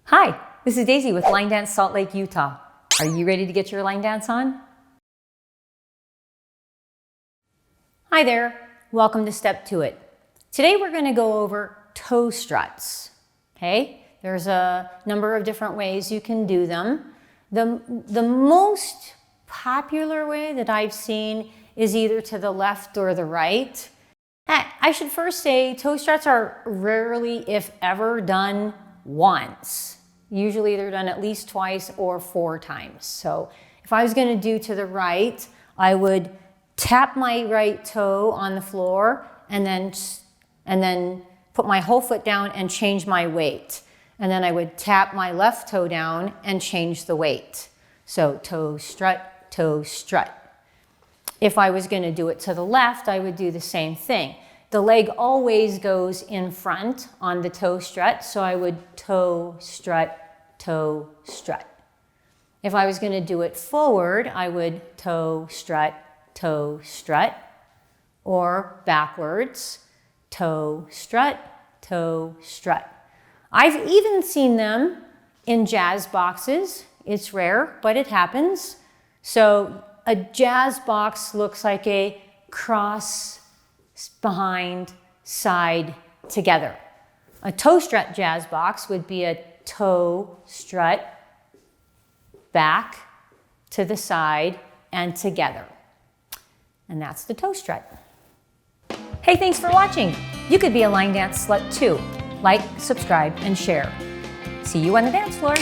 Hi, this is Daisy with Line Dance Salt Lake, Utah. Are you ready to get your line dance on? Hi there, welcome to Step To It. Today we're going to go over toe struts. Okay, there's a number of different ways you can do them. The most popular way that I've seen is either to the left or the right. I should first say toe struts are rarely, if ever, done once. Usually they're done at least twice or 4 times. So if I was going to do to the right, I would tap my right toe on the floor and then put my whole foot down and change my weight. And then I would tap my left toe down and change the weight. So toe strut, toe strut. If I was going to do it to the left, I would do the same thing. The leg always goes in front on the toe strut, so I would toe strut, toe strut. If I was going to do it forward, I would toe strut, or backwards, toe strut, toe strut. I've even seen them in jazz boxes. It's rare, but it happens. So a jazz box looks like a cross behind, side, together. A toe strut jazz box would be a toe strut, back, to the side, and together. And that's the toe strut. Hey, thanks for watching. You could be a line dance slut too. Like, subscribe, and share. See you on the dance floor.